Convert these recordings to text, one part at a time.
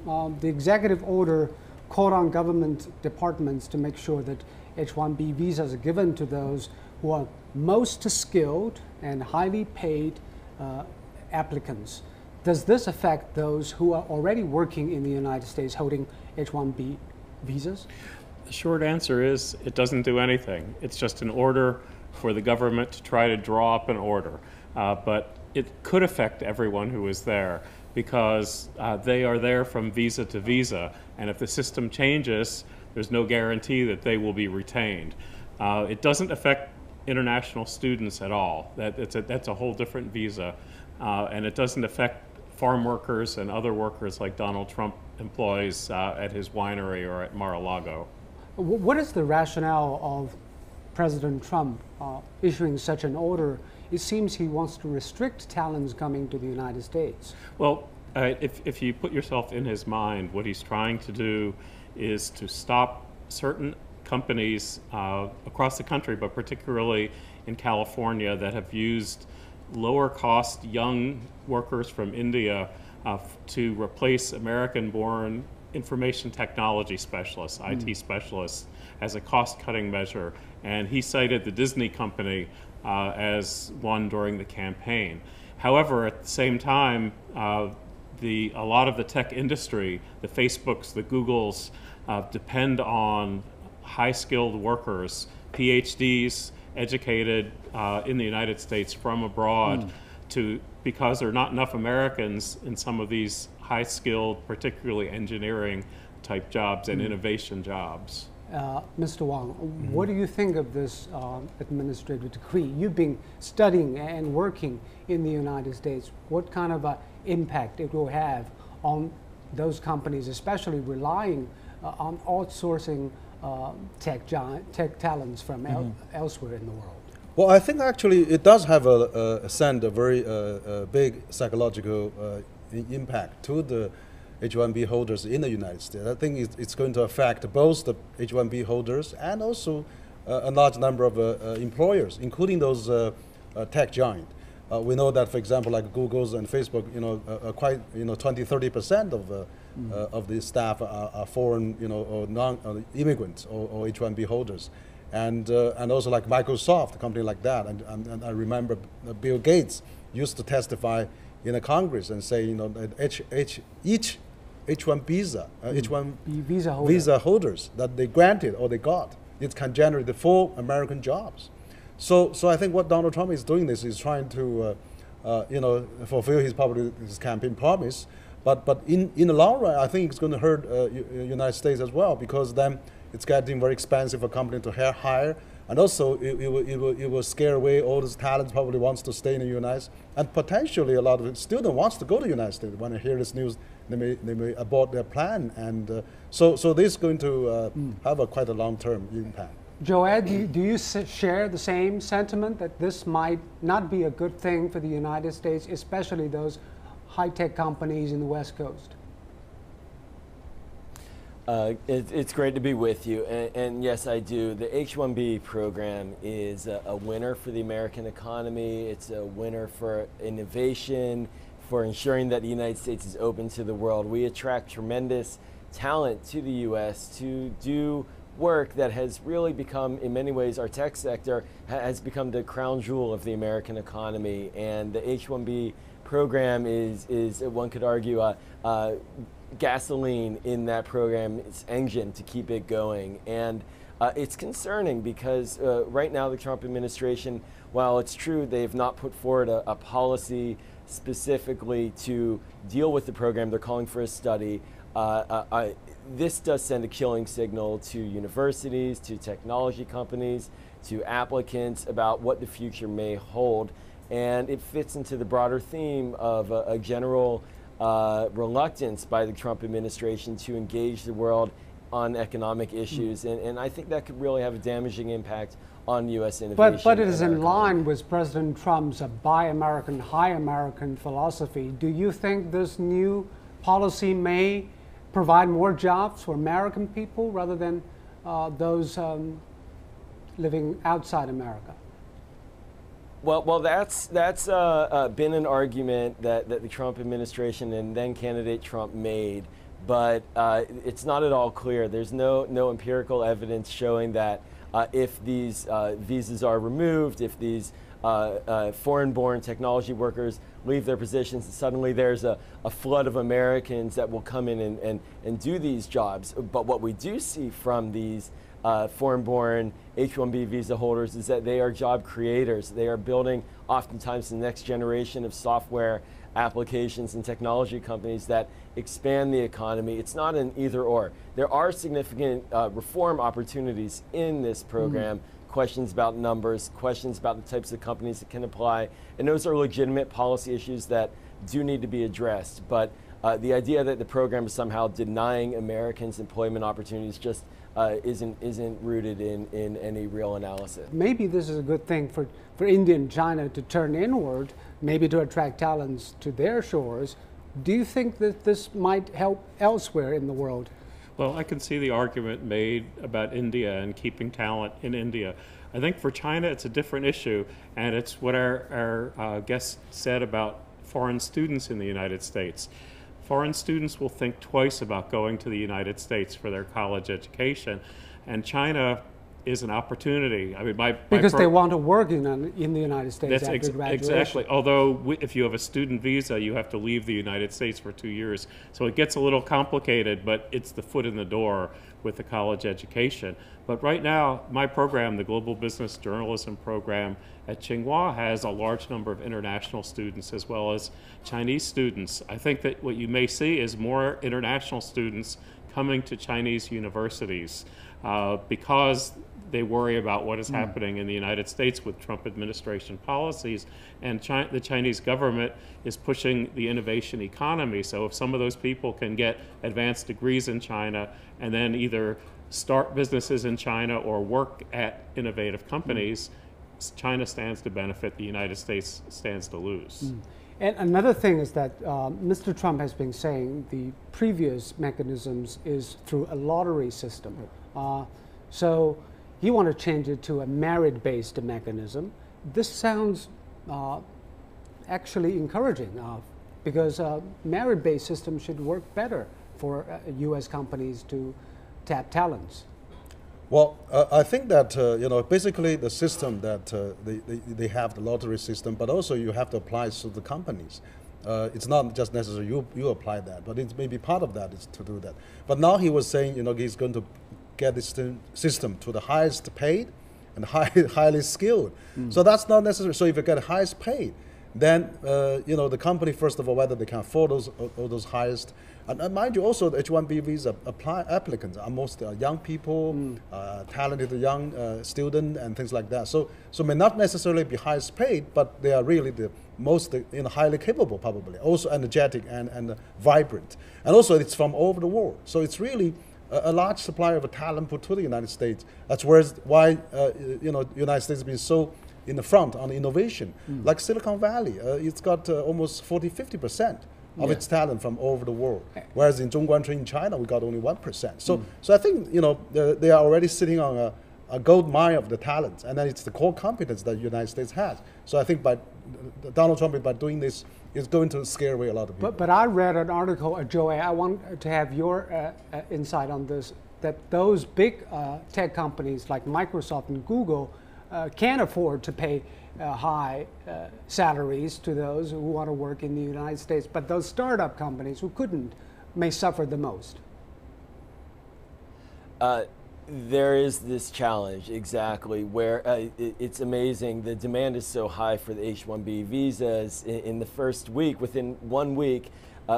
the executive order called on government departments to make sure that H-1B visas are given to those who are most skilled and highly paid applicants. Does this affect those who are already working in the United States holding H-1B visas? The short answer is it doesn't do anything. It's just an order for the government to try to draw up an order. But it could affect everyone who is there because they are there from visa to visa. And if the system changes, there's no guarantee that they will be retained. It doesn't affect international students at all. That's a whole different visa. And it doesn't affect farm workers and other workers like Donald Trump employs at his winery or at Mar-a-Lago. What is the rationale of President Trump issuing such an order? It seems he wants to restrict talents coming to the United States. Well, if you put yourself in his mind, what he's trying to do is to stop certain companies across the country, but particularly in California, that have used lower cost young workers from India to replace American-born information technology specialists, IT specialists, as a cost-cutting measure. And he cited the Disney company as one during the campaign. However, at the same time, a lot of the tech industry, the Facebooks, the Googles, depend on high-skilled workers, PhDs, educated in the United States from abroad, because there are not enough Americans in some of these high-skilled, particularly engineering-type jobs and innovation jobs. Mr. Wang, what do you think of this administrative decree? You've been studying and working in the United States. What kind of impact it will have on those companies, especially relying on outsourcing tech talents from elsewhere in the world? Well, I think actually it does have send a very big psychological impact to the H-1B holders in the United States. I think it's going to affect both the H-1B holders and also a large number of employers, including those tech giants. We know that, for example, like Google's and Facebook, quite 20–30% of the staff are foreign, or non-immigrants or H-1B holders, and also like Microsoft, a company like that. And I remember Bill Gates used to testify in a Congress and say, that each H-1 visa holders that they granted or they got, it can generate the full American jobs. So I think what Donald Trump is doing this is trying to, fulfill his campaign promise. But in the long run, I think it's going to hurt United States as well, because then it's getting very expensive for a company to hire, and also it will scare away all those talents probably wants to stay in the United States, and potentially a lot of students wants to go to the United States. When they hear this news, they may abort their plan, and so this is going to have quite a long-term impact. Joed, do you share the same sentiment that this might not be a good thing for the United States, especially those high-tech companies in the West Coast? It's great to be with you, and yes, I do. The H-1B program is a winner for the American economy. It's a winner for innovation, for ensuring that the United States is open to the world. We attract tremendous talent to the U.S. to do work that has really become, in many ways, our tech sector has become the crown jewel of the American economy, and the H-1B program is one could argue, gasoline in that program's engine to keep it going. And it's concerning because right now the Trump administration, while it's true they've not put forward a policy specifically to deal with the program, they're calling for a study. This does send a killing signal to universities, to technology companies, to applicants about what the future may hold. And it fits into the broader theme of a general reluctance by the Trump administration to engage the world on economic issues. And I think that could really have a damaging impact on U.S. innovation. But it is in line with President Trump's Buy American, High American philosophy. Do you think this new policy may provide more jobs for American people rather than those living outside America? Well, that's been an argument that the Trump administration and then candidate Trump made but it's not at all clear. There's no empirical evidence showing that if these visas are removed, if these foreign-born technology workers leave their positions, and suddenly there's a flood of Americans that will come in and do these jobs. But what we do see from these foreign-born H-1B visa holders is that they are job creators. They are building oftentimes the next generation of software applications and technology companies that expand the economy. It's not an either or. There are significant reform opportunities in this program. Questions about numbers, questions about the types of companies that can apply, and those are legitimate policy issues that do need to be addressed. But the idea that the program is somehow denying Americans employment opportunities just isn't rooted in any real analysis. Maybe this is a good thing for India and China to turn inward, maybe to attract talents to their shores. Do you think that this might help elsewhere in the world? Well, I can see the argument made about India and keeping talent in India. I think for China, it's a different issue, and it's what our guest said about foreign students in the United States. Foreign students will think twice about going to the United States for their college education, and China is an opportunity. I mean, because they want to work in the United States that's after graduation. Exactly. Although if you have a student visa, you have to leave the United States for 2 years. So it gets a little complicated, but it's the foot in the door with the college education. But right now, my program, the Global Business Journalism program at Tsinghua, has a large number of international students as well as Chinese students. I think that what you may see is more international students coming to Chinese universities because they worry about what is happening in the United States with Trump administration policies, and the Chinese government is pushing the innovation economy. So if some of those people can get advanced degrees in China and then either start businesses in China or work at innovative companies, China stands to benefit, the United States stands to lose. And another thing is that Mr. Trump has been saying the previous mechanisms is through a lottery system. So you want to change it to a merit-based mechanism. This sounds actually encouraging because a merit-based system should work better for U.S. companies to tap talents. Well, I think that basically the system that they have the lottery system, but also you have to apply it to the companies. It's not just necessary you apply that, but it may be part of that is to do that. But now he was saying he's going to get this system to the highest paid and highly skilled. So that's not necessary. So if you get highest paid, then the company, first of all, whether they can afford all those highest. And mind you, also the H-1B visa applicants are most young people, talented young student and things like that. So may not necessarily be highest paid, but they are really the most highly capable, probably, also energetic and vibrant. And also it's from all over the world. So it's really a large supply of talent put to the United States. That's why United States has been so in the front on innovation. Like Silicon Valley, it's got almost 40–50% of its talent from all over the world. Whereas in Zhongguancun in China, we got only 1%. So I think they are already sitting on a gold mine of the talent, and then it's the core competence that the United States has. So I think by Donald Trump, by doing this, is going to scare away a lot of people. But I read an article, Joey, I want to have your insight on this, that those big tech companies like Microsoft and Google can't afford to pay high salaries to those who want to work in the United States, but those startup companies who couldn't may suffer the most. There is this challenge, exactly, where it's amazing. The demand is so high for the H-1B visas. In the first week, within 1 week,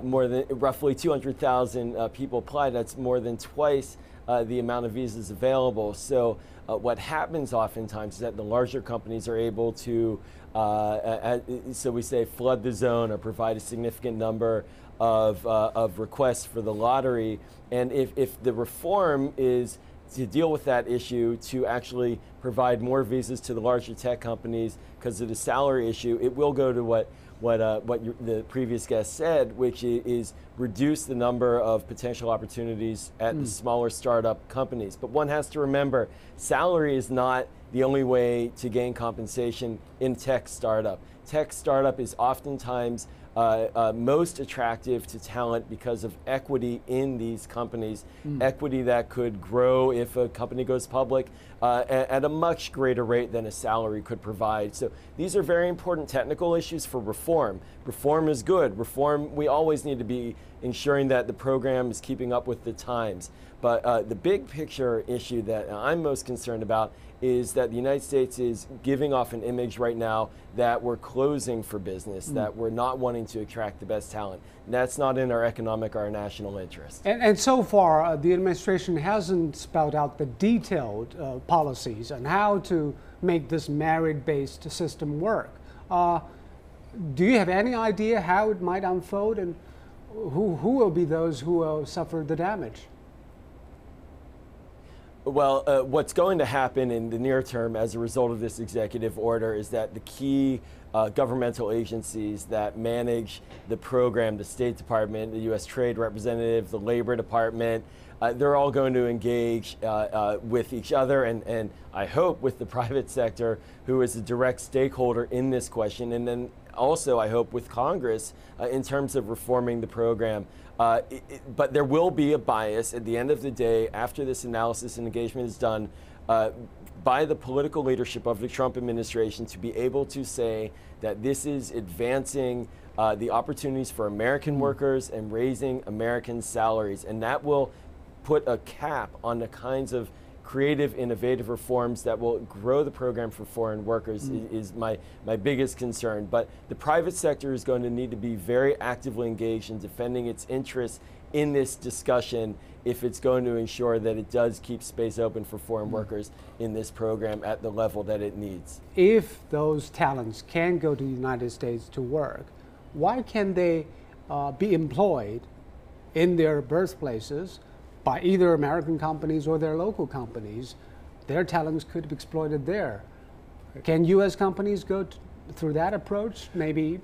more than roughly 200,000 people applied. That's more than twice the amount of visas available. So what happens oftentimes is that the larger companies are able to, so we say, flood the zone or provide a significant number of requests for the lottery. And if the reform is to deal with that issue, to actually provide more visas to the larger tech companies because of the salary issue, it will go to what the previous guest said, which is reduce the number of potential opportunities at the smaller startup companies. But one has to remember, salary is not the only way to gain compensation in tech startup. Tech startup is oftentimes most attractive to talent because of equity in these companies, equity that could grow if a company goes public at a much greater rate than a salary could provide. So these are very important technical issues for reform. Reform is good. Reform, we always need to be ensuring that the program is keeping up with the times. But the big picture issue that I'm most concerned about is that the United States is giving off an image right now that we're closing for business, that we're not wanting to attract the best talent. And that's not in our economic or our national interest. And so far, the administration hasn't spelled out the detailed policies on how to make this merit-based system work. Do you have any idea how it might unfold, and who will be those who will suffer the damage? Well, what's going to happen in the near term as a result of this executive order is that the key governmental agencies that manage the program, the State Department, the U.S. Trade Representative, the Labor Department, they're all going to engage with each other and I hope with the private sector, who is a direct stakeholder in this question, and then also I hope with Congress in terms of reforming the program. But there will be a bias at the end of the day after this analysis and engagement is done by the political leadership of the Trump administration to be able to say that this is advancing the opportunities for American workers and raising American salaries. And that will put a cap on the kinds of creative, innovative reforms that will grow the program for foreign workers is my biggest concern. But the private sector is going to need to be very actively engaged in defending its interests in this discussion if it's going to ensure that it does keep space open for foreign workers in this program at the level that it needs. If those talents can go to the United States to work, why can't they be employed in their birthplaces by either American companies or their local companies? Their talents could be exploited there. Can U.S. companies go through that approach? Maybe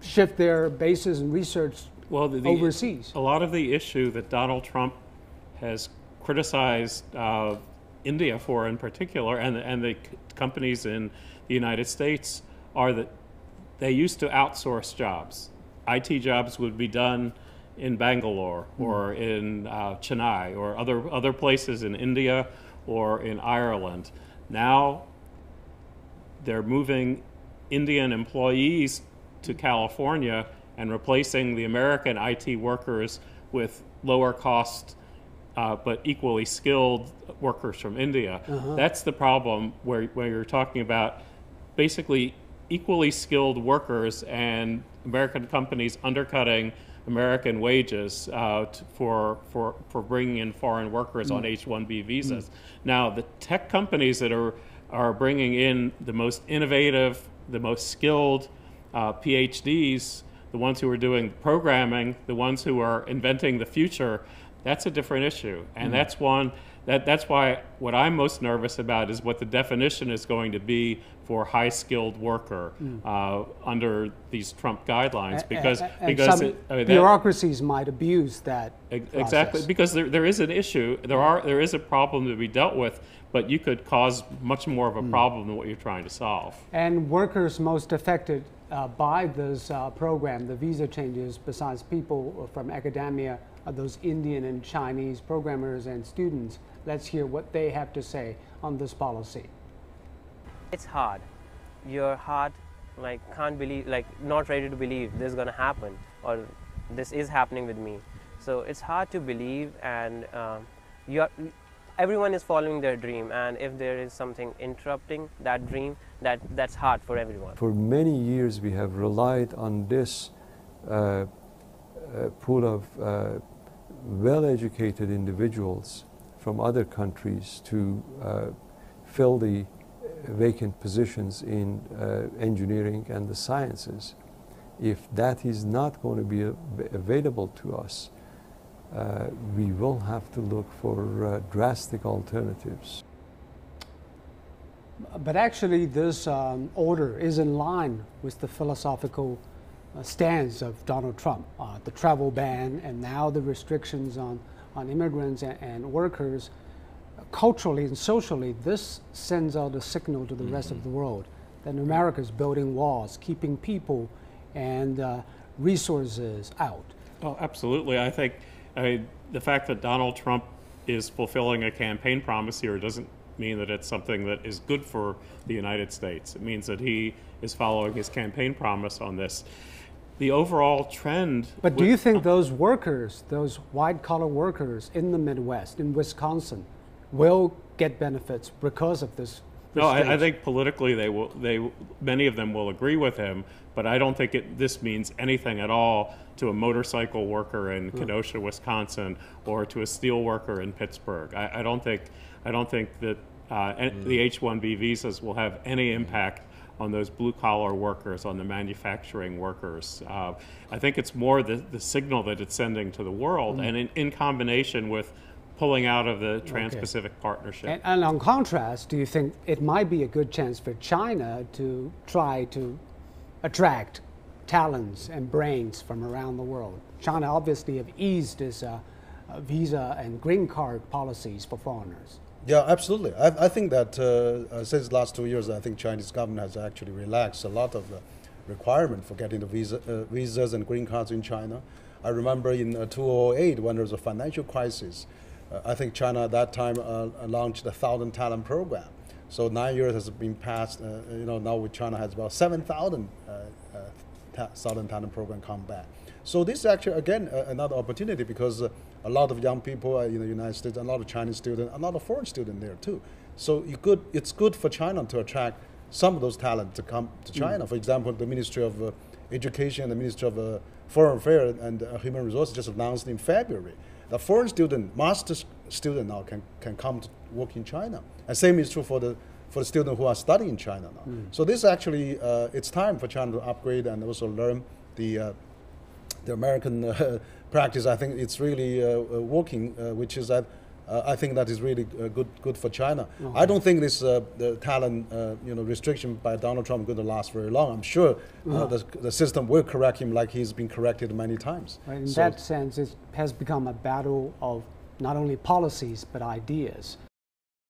shift their bases and research overseas? A lot of the issue that Donald Trump has criticized India for in particular, and the companies in the United States, are that they used to outsource jobs. IT jobs would be done in Bangalore or in Chennai or other places in India or in Ireland. Now they're moving Indian employees to California and replacing the American IT workers with lower cost but equally skilled workers from India. That's the problem where you're talking about basically equally skilled workers and American companies undercutting American wages for bringing in foreign workers on H-1B visas. Now, the tech companies that are bringing in the most innovative, the most skilled PhDs, the ones who are doing programming, the ones who are inventing the future, that's a different issue. And that's why what I'm most nervous about is what the definition is going to be for high-skilled worker under these Trump guidelines, because bureaucracies might abuse that exactly process. Because there is an issue, there is a problem to be dealt with, but you could cause much more of a problem than what you're trying to solve. And workers most affected by this program, the visa changes, besides people from academia, those Indian and Chinese programmers and students. Let's hear what they have to say on this policy. It's hard. Your heart can't believe, not ready to believe this is going to happen or this is happening with me. So it's hard to believe, and everyone is following their dream, and if there is something interrupting that dream, that's hard for everyone. For many years we have relied on this pool of well-educated individuals from other countries to fill the vacant positions in engineering and the sciences. If that is not going to be available to us, we will have to look for drastic alternatives. But actually this order is in line with the philosophical stance of Donald Trump, the travel ban and now the restrictions on immigrants and workers. Culturally and socially, this sends out a signal to the rest of the world that America is building walls, keeping people and resources out. Oh, absolutely. I think the fact that Donald Trump is fulfilling a campaign promise here doesn't mean that it's something that is good for the United States. It means that he is following his campaign promise on this. The overall trend... But do you think those workers, those white-collar workers in the Midwest, in Wisconsin, will get benefits because of this? No, I think politically many of them will agree with him, but I don't think this means anything at all to a motorcycle worker in Kenosha, Wisconsin, or to a steel worker in Pittsburgh. I don't think that the H-1B visas will have any impact on those blue-collar workers, on the manufacturing workers. I think it's more the signal that it's sending to the world, and in combination with pulling out of the Trans-Pacific Partnership. And on contrast, do you think it might be a good chance for China to try to attract talents and brains from around the world? China obviously have eased its visa and green card policies for foreigners. Yeah, absolutely. I think that since the last 2 years, I think Chinese government has actually relaxed a lot of the requirement for getting the visas and green cards in China. I remember in 2008, when there was a financial crisis, I think China at that time launched the 1,000 talent program. So 9 years has been passed. Now with China has about 7,000 talent program come back. So this is actually again another opportunity because a lot of young people in the United States, a lot of Chinese students, a lot of foreign students there too. So it's good for China to attract some of those talent to come to China. For example, the Ministry of Education, the Ministry of Foreign Affairs and Human Resources just announced in February that foreign student, master's student now can come to work in China. And same is true for the students who are studying in China now. So this actually, it's time for China to upgrade and also learn the American practice. I think it's really working, which is that I think that is really good for China. I don't think this the talent restriction by Donald Trump is going to last very long. I'm sure the system will correct him like he's been corrected many times. Right, in that sense, it has become a battle of not only policies but ideas.